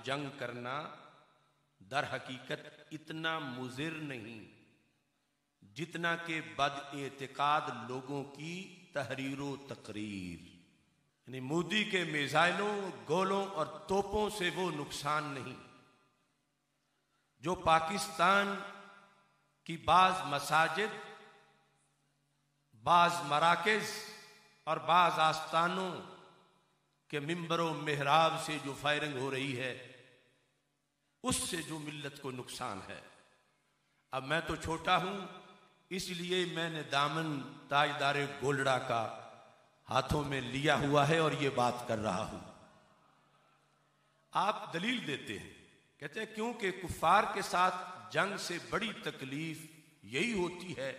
जंग करना दर हकीकत इतना मुज़िर नहीं जितना कि बद-एतिकाद लोगों की तहरीरो तकरीर। यानी मोदी के मिसाइलों, गोलों और तोपों से वो नुकसान नहीं जो पाकिस्तान की बाज मसाजिद, बाज मराकिज और बाज आस्थानों के मिंबरों मेहराब से जो फायरिंग हो रही है उससे जो मिल्लत को नुकसान है। अब मैं तो छोटा हूं, इसलिए मैंने दामन ताजदार गोल्डा का हाथों में लिया हुआ है और ये बात कर रहा हूं। आप दलील देते हैं, कहते हैं क्योंकि कुफार के साथ जंग से बड़ी तकलीफ यही होती है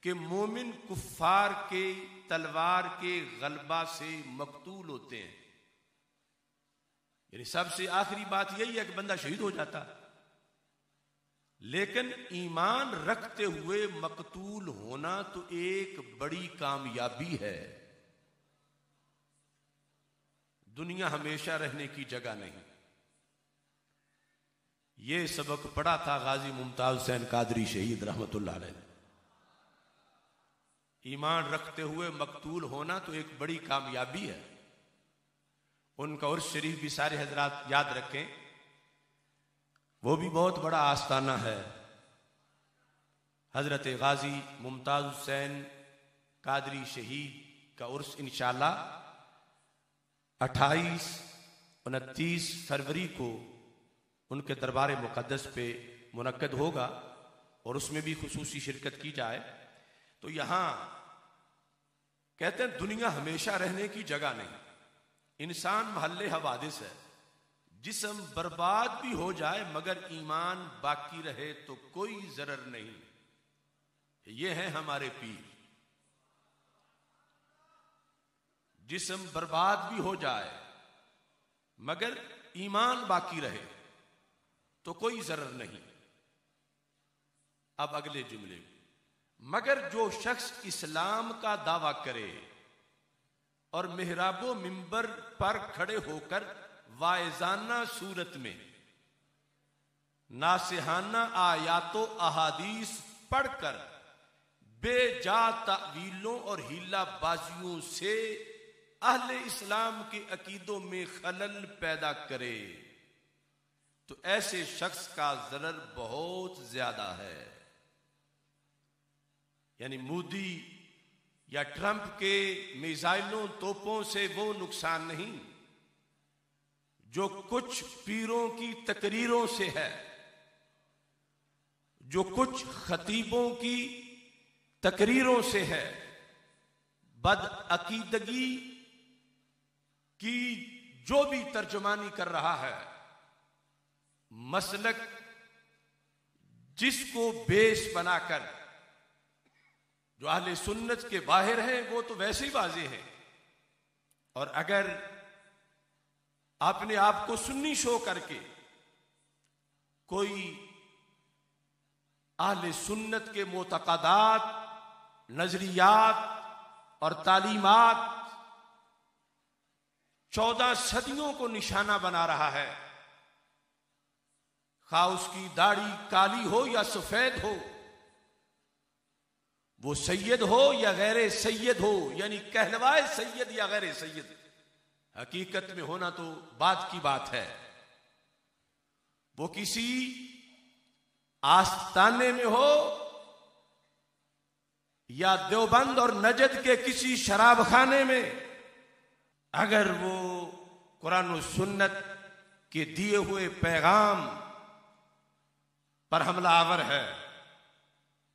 कि मोमिन कुफार के तलवार के गलबा से मकतूल होते हैं। यानी सबसे आखिरी बात यही है कि बंदा शहीद हो जाता, लेकिन ईमान रखते हुए मकतूल होना तो एक बड़ी कामयाबी है। दुनिया हमेशा रहने की जगह नहीं। ये सबक पढ़ा था गाजी मुमताज हुसैन कादरी शहीद रहमतुल्लाह अलैह। ईमान रखते हुए मकतूल होना तो एक बड़ी कामयाबी है। उनका उर्स शरीफ भी सारे हजरात याद रखें, वो भी बहुत बड़ा आस्थाना है। हजरत गाजी मुमताज हुसैन कादरी शहीद का उर्स इंशाअल्लाह 28-29 फरवरी को उनके दरबार मुक़द्दस पे मुनक्कद होगा और उसमें भी खुसूसी शिरकत की जाए। तो यहां कहते हैं दुनिया हमेशा रहने की जगह नहीं, इंसान महल्ले हवादिस है। जिस्म बर्बाद भी हो जाए मगर ईमान बाकी रहे तो कोई जरर नहीं। ये है हमारे पीर। जिस्म बर्बाद भी हो जाए मगर ईमान बाकी रहे तो कोई जरर नहीं। अब अगले जुमले, मगर जो शख्स इस्लाम का दावा करे और मेहराबो मिंबर पर खड़े होकर वाइजाना सूरत में नासिहाना आयातो अहादीस पढ़कर बेजा तावीलों और हीला बाजियों से अहले इस्लाम के अकीदों में खलल पैदा करे तो ऐसे शख्स का जरर बहुत ज्यादा है। यानी मोदी या ट्रंप के मिसाइलों, तोपों से वो नुकसान नहीं जो कुछ पीरों की तकरीरों से है, जो कुछ खतीबों की तकरीरों से है। बदअकीदगी की जो भी तर्जुमानी कर रहा है, मसलक जिसको बेस बनाकर जो अहले सुन्नत के बाहर हैं वो तो वैसे ही वाज़ेह हैं, और अगर अपने आप को सुन्नी शो करके कोई अहले सुन्नत के मोतक़दात, नजरियात और तालीमात 14 सदियों को निशाना बना रहा है, खा उसकी दाढ़ी काली हो या सफेद हो, वो सैयद हो या गैर सैयद हो, यानी कहलवाए सैयद या गैर सैयद, हकीकत में होना तो बात की बात है। वो किसी आस्ताने में हो या देवबंद और नजद के किसी शराब खाने में, अगर वो कुरान और सुन्नत के दिए हुए पैगाम पर हमलावर है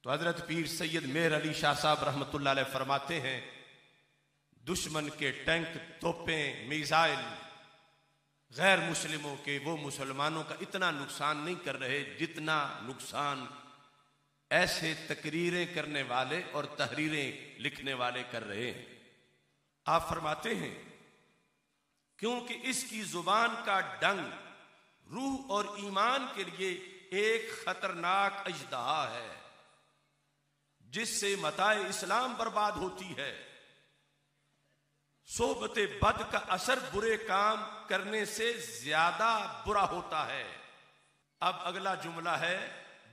तो हजरत पीर सैयद मेहर अली शाह साहब रहमतुल्लाह अलैह फरमाते हैं, दुश्मन के टैंक, तोपें, मिसाइल गैर मुस्लिमों के वो मुसलमानों का इतना नुकसान नहीं कर रहे जितना नुकसान ऐसे तकरीरें करने वाले और तहरीरें लिखने वाले कर रहे हैं। आप फरमाते हैं क्योंकि इसकी जुबान का डंग रूह और ईमान के लिए एक खतरनाक अजदहा है जिससे मताए इस्लाम बर्बाद होती है। सोहबत बद का असर बुरे काम करने से ज्यादा बुरा होता है। अब अगला जुमला है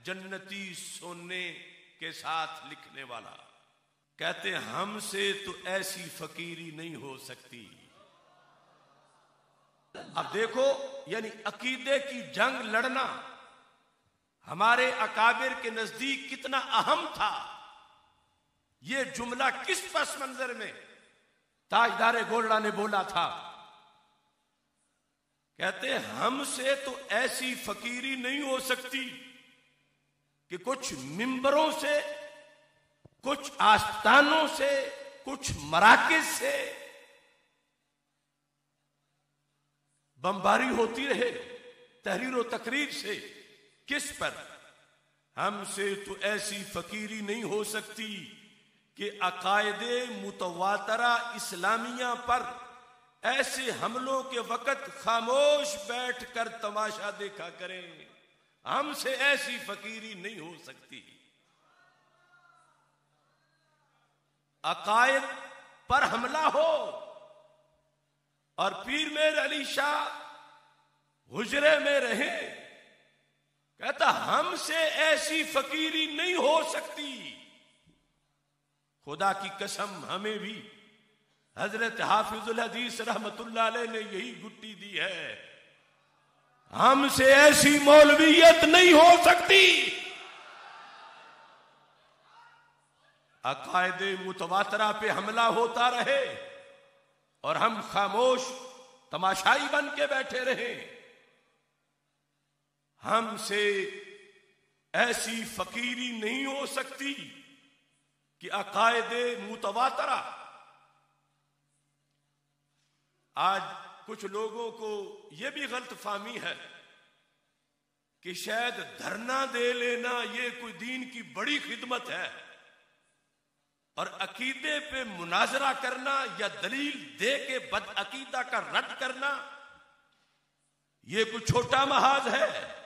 जन्नती सोने के साथ लिखने वाला। कहते हमसे तो ऐसी फकीरी नहीं हो सकती। अब देखो, यानी अकीदे की जंग लड़ना हमारे अकाबिर के नजदीक कितना अहम था। यह जुमला किस पस मंजर में ताजदार गोल्डा ने बोला था? कहते हमसे तो ऐसी फकीरी नहीं हो सकती कि कुछ मिंबरों से, कुछ आस्थानों से, कुछ मराकिज से बमबारी होती रहे तहरीर व तकरीर से। किस पर? हमसे तो ऐसी फकीरी नहीं हो सकती कि अकायदे मुतवातरा इस्लामिया पर ऐसे हमलों के वक्त खामोश बैठकर तमाशा देखा करें। हमसे ऐसी फकीरी नहीं हो सकती। अकायद पर हमला हो और पीर मेर अली शाह हुजरे में रहे, कहता हमसे ऐसी फकीरी नहीं हो सकती। खुदा की कसम हमें भी हजरत हाफिजुल हदीस रहमतुल्लाह अलैह ने यही गुट्टी दी है। हमसे ऐसी मौलवियत नहीं हो सकती। अकायदे मुतवातरा पे हमला होता रहे और हम खामोश तमाशाई बन के बैठे रहे। हमसे ऐसी फकीरी नहीं हो सकती कि अकायदे मुतवातरा। आज कुछ लोगों को यह भी गलत फहमी है कि शायद धरना दे लेना यह कोई दीन की बड़ी खिदमत है और अकीदे पे मुनाजरा करना या दलील दे के बदअकीदा का रद्द करना यह कोई छोटा महाज है।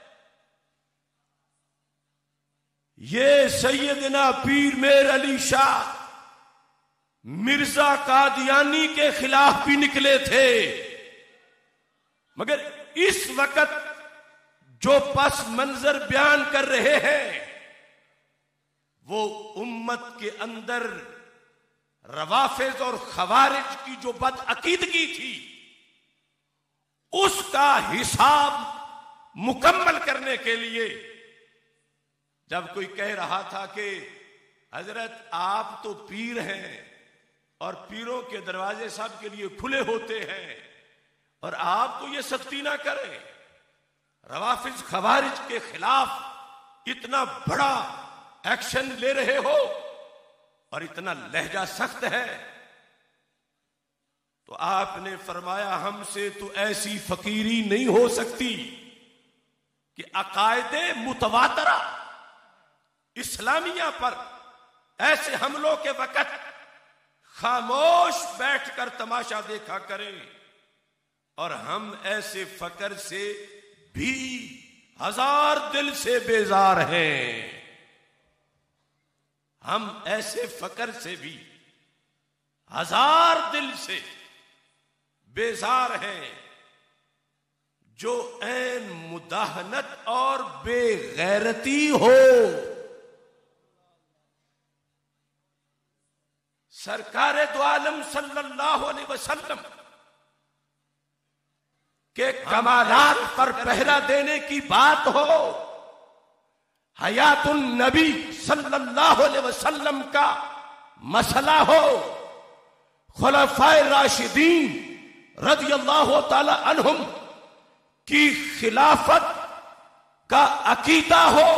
ये सैयदना पीर मेर अली शाह मिर्जा कादियानी के खिलाफ भी निकले थे, मगर इस वक्त जो पस मंजर बयान कर रहे हैं वो उम्मत के अंदर रवाफिज और खवारिज की जो बदअकीदगी थी उसका हिसाब मुकम्मल करने के लिए जब कोई कह रहा था कि हजरत आप तो पीर हैं और पीरों के दरवाजे सब के लिए खुले होते हैं और आप तो ये सख्ती ना करें, रवाफिज खवारिज के खिलाफ इतना बड़ा एक्शन ले रहे हो और इतना लहजा सख्त है, तो आपने फरमाया हमसे तो ऐसी फकीरी नहीं हो सकती कि अकायदे मुतवातरा इस्लामिया पर ऐसे हमलों के वक्त खामोश बैठकर तमाशा देखा करें और हम ऐसे फकर से भी हजार दिल से बेजार हैं। हम ऐसे फकर से भी हजार दिल से बेजार हैं जो ऐन मुदाहनत और बेगैरती हो। सरकार दो आलम सल्लल्लाहु अलैहि वसल्लम के कमालात पर पहरा देने की बात हो, हयातुन नबी सल्लल्लाहु अलैहि वसल्लम का मसला हो, खुलफाए राशिदीन रज़ियल्लाहु ताला अन्हुम की खिलाफत का अकीदा हो,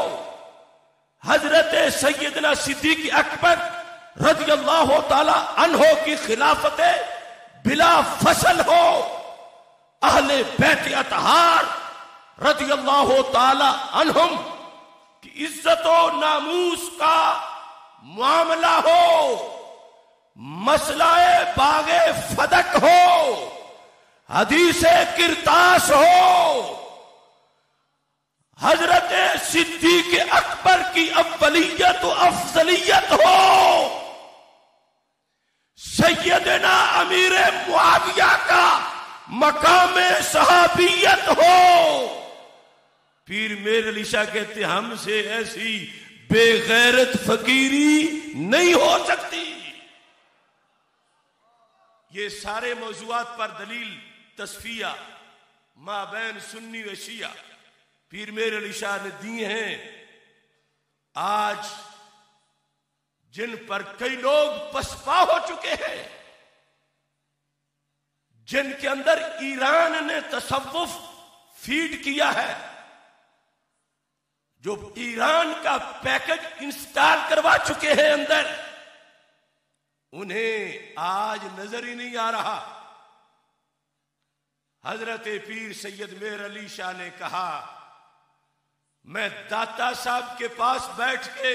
हजरत सैयदना सिद्दीक अकबर रज़ियल्लाहु ताला अन्हो की खिलाफत बिला फसल हो, अहले बैत अतहार रज़ियल्लाहु ताला अन्हुम की इज्जत और नामूस का मामला हो, मसलाए बागे फदक हो, हदीसे किरतास हो, हजरत सिद्दीक अकबर की अव्वलियत व अफजलियत हो, सैयदना अमीर मुआविया का मकाम सहाबियत हो। पीर मेर अली शाह कहते हमसे ऐसी बेगैरत फकीरी नहीं हो सकती। ये सारे मौजुआत पर दलील तस्फिया माबैन सुन्नी व शिया पीर मेर अली शाह ने दिए हैं। आज जिन पर कई लोग पसपा हो चुके हैं, जिनके अंदर ईरान ने तसव्वुफ फीड किया है, जो ईरान का पैकेज इंस्टॉल करवा चुके हैं अंदर, उन्हें आज नजर ही नहीं आ रहा। हजरत पीर सैयद मेर अली शाह ने कहा, मैं दाता साहब के पास बैठ के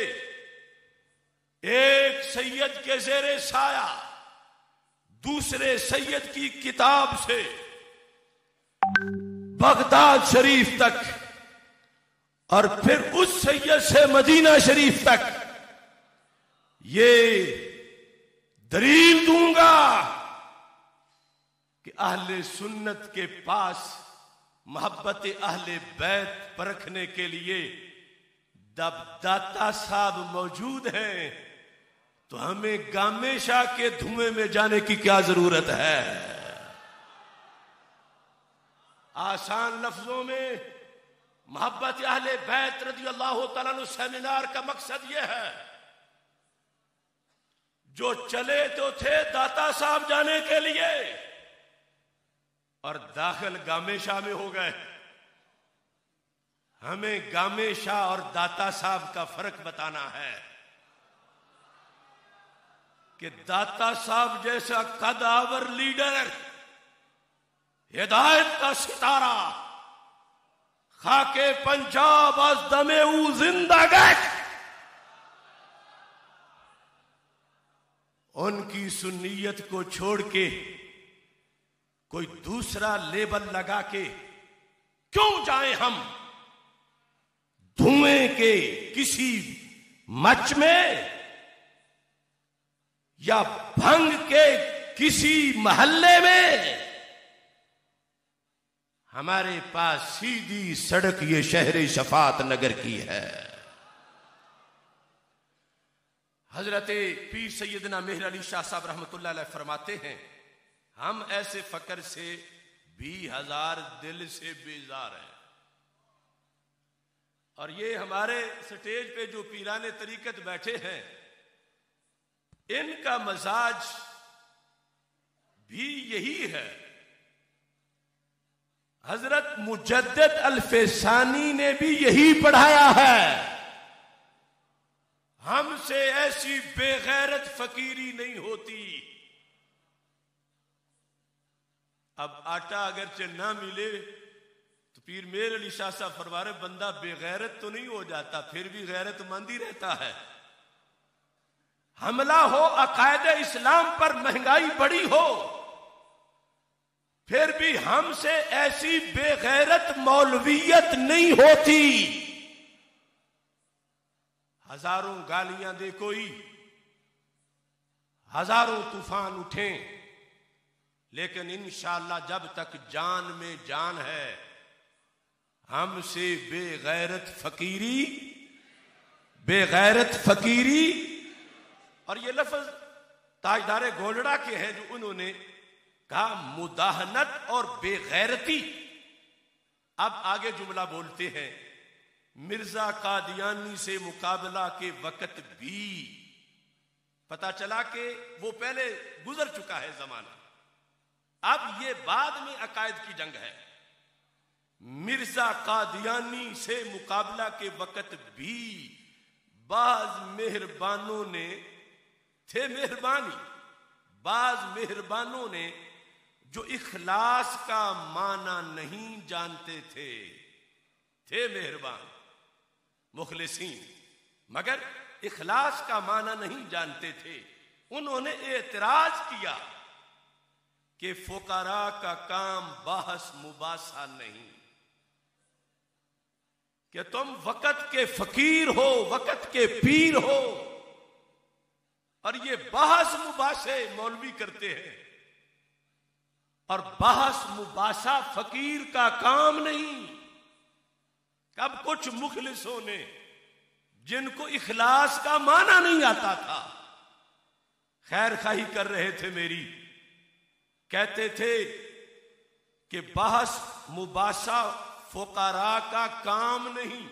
एक सैयद के जेरे साया दूसरे सैयद की किताब से बगदाद शरीफ तक और फिर उस सैयद से मदीना शरीफ तक ये दलील दूंगा कि अहले सुन्नत के पास मोहब्बत अहले बैत परखने के लिए जब दाता साहब मौजूद हैं तो हमें गामे शाह के धुएं में जाने की क्या जरूरत है। आसान लफ्जों में मोहब्बत अहले बैत रज़ी अल्लाह तआला अन्हु सेमिनार का मकसद यह है, जो चले तो थे दाता साहब जाने के लिए और दाखिल गामे शाह में हो गए। हमें गामे शाह और दाता साहब का फर्क बताना है कि दाता साहब जैसा कदावर लीडर, हिदायत का सितारा, खाके पंजाब आज दमे जिंदागत, उनकी सुन्नियत को छोड़ के कोई दूसरा लेबल लगा के क्यों जाएं हम धुएं के किसी मच में या भंग के किसी महल्ले में। हमारे पास सीधी सड़क ये शहर शफात नगर की है। हजरत पीर सैयदना मेहर अली शाह साहब रहमतुल्लाह अलैह फरमाते हैं, हम ऐसे फकर से 20,000 दिल से बेजार हैं। और ये हमारे स्टेज पे जो पीराने तरीकत बैठे हैं, इनका मजाज भी यही है। हजरत मुजद्दिद अल-फैसानी ने भी यही पढ़ाया है, हमसे ऐसी बेगैरत फकीरी नहीं होती। अब आटा अगरचे ना मिले तो पीर मेर अली शाह साहब फरमा रहे, बंदा बेगैरत तो नहीं हो जाता, फिर भी गैरतमंद ही रहता है। हमला हो अकायदे इस्लाम पर, महंगाई बड़ी हो, फिर भी हमसे ऐसी बेगैरत मौलवियत नहीं होती। हजारों गालियां दे कोई, हजारों तूफान उठे, लेकिन इंशाअल्लाह जब तक जान में जान है, हमसे बेगैरत फकीरी। और ये लफ्ज ताजदारे गोलड़ा के हैं, जो उन्होंने कहा मुदाहनत और बेगैरती। अब आगे जुमला बोलते हैं, मिर्जा कादियानी से मुकाबला के वक्त भी पता चला कि वो पहले गुजर चुका है जमाना, अब ये बाद में अकायद की जंग है। मिर्जा कादियानी से मुकाबला के वक्त भी बाज मेहरबानों ने थे मेहरबानी, बाज मेहरबानों ने जो इखलास का माना नहीं जानते थे मेहरबान मुखलिसीन, मगर इखलास का माना नहीं जानते थे। उन्होंने एतराज किया कि फुकरा का काम बहस मुबासा नहीं, कि तुम वक़्त के फकीर हो, वक़्त के पीर हो, और ये बहस मुबासे मौलवी करते हैं। और बहस मुबासा फकीर का काम नहीं। कब कुछ मुखलिसों ने, जिनको इखलास का माना नहीं आता था, खैर खाही कर रहे थे मेरी, कहते थे कि बहस मुबासा फुकारा का काम नहीं,